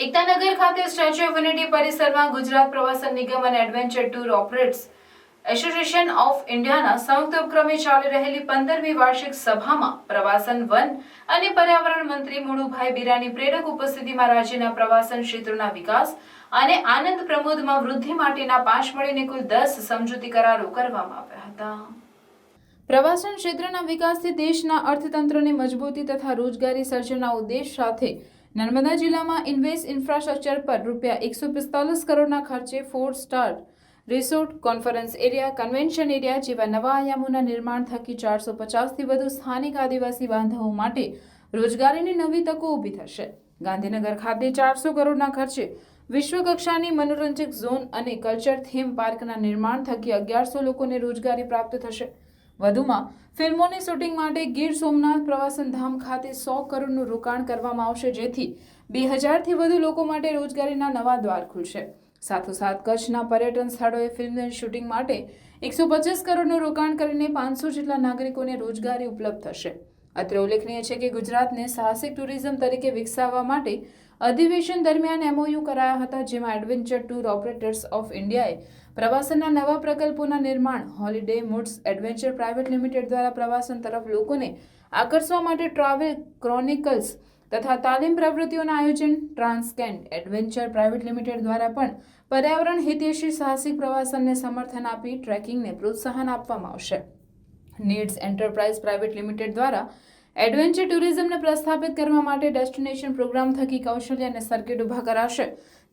એકતાનગર ખાતે statue of unity પરિસરમાં ગુજરાત પ્રવાસન નિગમ અને adventure tour operators association of ઇન્ડિયાના સંયુક્ત ઉપક્રમે ચાલી રહેલી 15મી વાર્ષિક સભામાં પ્રવાસન વન અને પર્યાવરણ મંત્રી મુળુભાઈ બીરાની પ્રેરક ઉપસ્થિતિમાં રાજ્યના પ્રવાસન ક્ષેત્રોના વિકાસ અને આનંદ પ્રમોદમાં વૃદ્ધિ માટેના 5 મળીને કુલ 10 સમજૂતી કરારો કરવામાં આવ્યા હતા. પ્રવાસન ક્ષેત્રના વિકાસથી દેશના અર્થતંત્રને મજબૂતી તથા રોજગારી સર્જનના ઉદ્દેશ સાથે નર્મદા જિલ્લામાં ઇન્વેસ્ટ ઇન્ફ્રાસ્ટ્રક્ચર પર ₹145 કરોડના ખર્ચે 4 star resort, conference area, convention area જેવા નવા આયામોના નિર્માણ થકી 450થી વધુ સ્થાનિક આદિવાસી બાંધવો માટે રોજગારીની નવી તકો ઊભી થશે. ગાંધીનગર ખાતે 400 કરોડના ખર્ચે વિશ્વકક્ષાની મનોરંજક ઝોન અને કલ્ચર થીમ પાર્કના નિર્માણ થકી 1100 લોકોને રોજગારી પ્રાપ્ત થશે. વધુમાં ફિલ્મોની શૂટિંગ માટે ગીર સોમનાથ પ્રવાસન ધામ ખાતે 100 કરોડનું રોકાણ કરવામાં આવશે, જેથી 2000થી વધુ લોકો માટે રોજગારીના નવા દ્વાર ખુલશે. સાથોસાથ કચ્છના પર્યટન સ્થળોએ ફિલ્મની શૂટિંગ માટે 125 કરોડનું રોકાણ કરીને 500 જેટલા નાગરિકોને રોજગારી ઉપલબ્ધ થશે. અત્રે ઉલ્લેખનીય છે કે ગુજરાતને સાહસિક ટુરિઝમ તરીકે વિકસાવવા માટે અધિવેશન દરમિયાન MOU કરાયા હતા, જેમાં એડવેન્ચર ટૂર ઓપરેટર્સ ઓફ ઇન્ડિયાએ પ્રવાસનના નવા પ્રકલ્પોના નિર્માણ, holiday moods adventure private limited દ્વારા પ્રવાસન તરફ લોકોને આકર્ષવા માટે ટ્રાવેલ ક્રોનિકલ્સ તથા તાલીમ પ્રવૃત્તિઓના આયોજન, ટ્રાન્સકેન્ટ એડવેન્ચર પ્રાઇવેટ લિમિટેડ દ્વારા પણ પર્યાવરણ હિતૈષી સાહસિક પ્રવાસનને સમર્થન આપી ટ્રેકિંગને પ્રોત્સાહન આપવામાં આવશે. નીડ્સ એન્ટરપ્રાઇઝ પ્રાઇવેટ લિમિટેડ દ્વારા એડવેન્ચર ટુરિઝમને પ્રસ્થાપિત કરવા માટે ડેસ્ટિનેશન પ્રોગ્રામ થકી કૌશલ્ય અને સર્કિટ ઊભા કરાશે.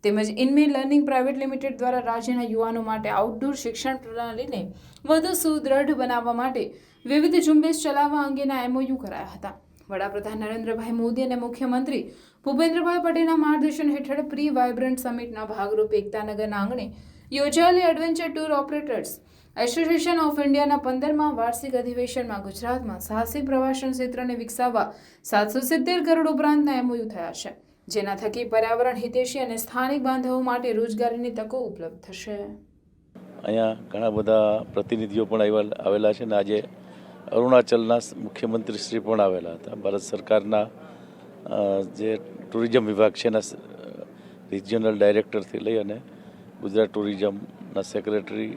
તેમજ ઇનમે લર્નિંગ પ્રાઇવેટ લિમિટેડ દ્વારા રાજ્યના યુવાનો માટે આઉટડોર શિક્ષણ પ્રણાલીને વધુ સુદૃઢ બનાવવા માટે વિવિધ ઝુંબેશ ચલાવવા અંગેના MOU કરાયા હતા. વડાપ્રધાન નરેન્દ્રભાઈ મોદી અને મુખ્યમંત્રી ભૂપેન્દ્રભાઈ પટેલના માર્ગદર્શન હેઠળ પ્રી વાઇબ્રન્ટ સમિટના ભાગરૂપે એકતાનગરના આંગણે યોજાયેલી adventure tour operators association of ઇન્ડિયાના 15મા વાર્ષિક અધિવેશનમાં ગુજરાતમાં સાહસિક પ્રવાસન ક્ષેત્રને વિકસાવવા 770 કરોડ ઉપરાંતના MOU થયા છે, જેના થકી પર્યાવરણ હિતૈષી અને સ્થાનિક બાંધવો માટે રોજગારીની તકો ઉપલબ્ધ થશે. અહીંયા ઘણા બધા પ્રતિનિધિઓ પણ આવેલા છે અને આજે અરુણાચલના મુખ્યમંત્રી શ્રી પણ આવેલા હતા. ભારત સરકારના જે ટુરિઝમ વિભાગ છે એના રિજિયનલ ડાયરેક્ટરથી લઈ અને ગુજરાત ટુરિઝમના સેક્રેટરી,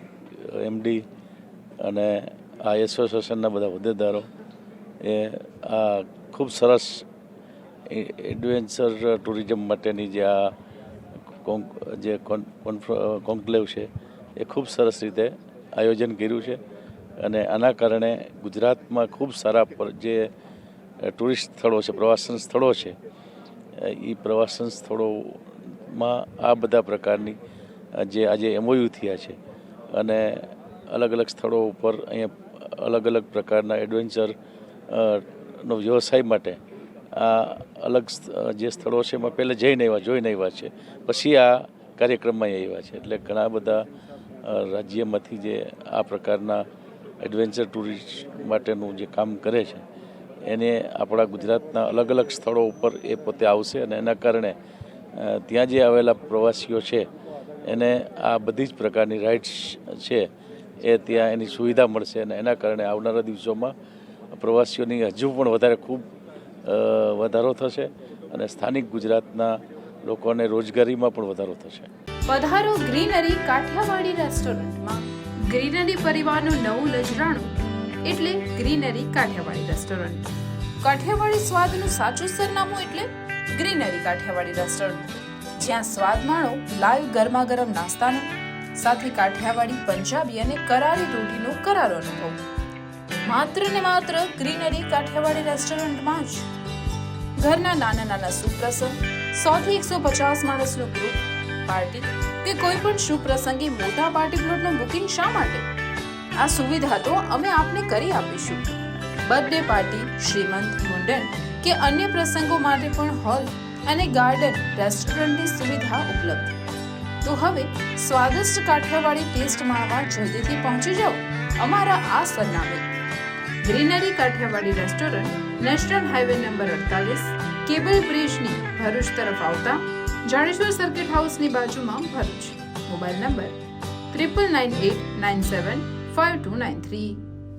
MD અને આ એસોસિએશનના બધા હોદ્દેદારો એ આ ખૂબ સરસ એડવેન્ચર ટુરિઝમ માટેની જે કોન્ક્લેવ છે એ ખૂબ સરસ રીતે આયોજન કર્યું છે અને આના કારણે ગુજરાતમાં ખૂબ સારા જે ટુરિસ્ટ સ્થળો છે, પ્રવાસન સ્થળો છે, એ પ્રવાસન સ્થળોમાં આ બધા પ્રકારની જે આજે MOU થયા છે અને અલગ અલગ સ્થળો ઉપર અહીંયા અલગ અલગ પ્રકારના એડવેન્ચર નો વ્યવસાય માટે આ અલગ જે સ્થળો છે એમાં પહેલાં જોઈને આવ્યા છે, પછી આ કાર્યક્રમમાં આવ્યા છે. એટલે ઘણા બધા રાજ્યમાંથી જે આ પ્રકારના એડવેન્ચર ટુરિસ્ટ માટેનું જે કામ કરે છે એને આપણા ગુજરાતના અલગ અલગ સ્થળો ઉપર એ પોતે આવશે અને એના કારણે ત્યાં જે આવેલા પ્રવાસીઓ છે એને આ બધી જ પ્રકારની રાઇડ્સ છે એ ત્યાં એની સુવિધા મળશે અને એના કારણે આવનારા દિવસોમાં પ્રવાસીઓની હજુ પણ ખૂબ વધારો થશે અને સ્થાનિક ગુજરાતના લોકોને રોજગારીમાં પણ વધારો થશે. પધારો ગ્રીનરી કાઠિયાવાડી રેસ્ટોરન્ટમાં. ગ્રીનરી પરિવારનું નવું નજરાણું એટલે ગ્રીનરી કાઠિયાવાડી રેસ્ટોરન્ટ. કાઠિયાવાડી સ્વાદનું સાચું સરનામું એટલે ગ્રીનરી કાઠિયાવાડી રેસ્ટોરન્ટ, જ્યાં સ્વાદ માણો લાઈવ ગરમા ગરમ નાસ્તાનો સાથે કાઠિયાવાડી, પંજાબી અને કરારી રોટીનો કરારો અનુભવ. માત્ર ને માત્ર ગ્રીનરી કાઠિયાવાડી રેસ્ટોરન્ટમાં જ. ઘરના નાના નાના સુપ્રસંગ, 100 થી 150 માણસનું ગ્રુપ, પાર્ટી કે કોઈ પણ શુભ પ્રસંગે મોટા પાર્ટી પ્લોટનું બુકિંગ શા માટે? આ સુવિધા તો અમે આપને કરી આપીશું. બર્થડે પાર્ટી, શ્રીમંત, મુંડન કે અન્ય પ્રસંગો માટે પણ હોલ અને ગાર્ડન રેસ્ટોરન્ટની સુવિધા ઉપલબ્ધ. તો હવે સ્વાદિષ્ટ કાઠિયાવાડી ટેસ્ટ માણવા જલ્દીથી પહોંચી જાઓ અમારા આ સરનામે. Greenery Kathiawadi restaurant, national highway number 48, cable બ્રિજની ભરૂચ તરફ આવતા જાડેશ્વર સર્કિટ હાઉસની બાજુમાં, ભરૂચ. Mobile number 9998975293.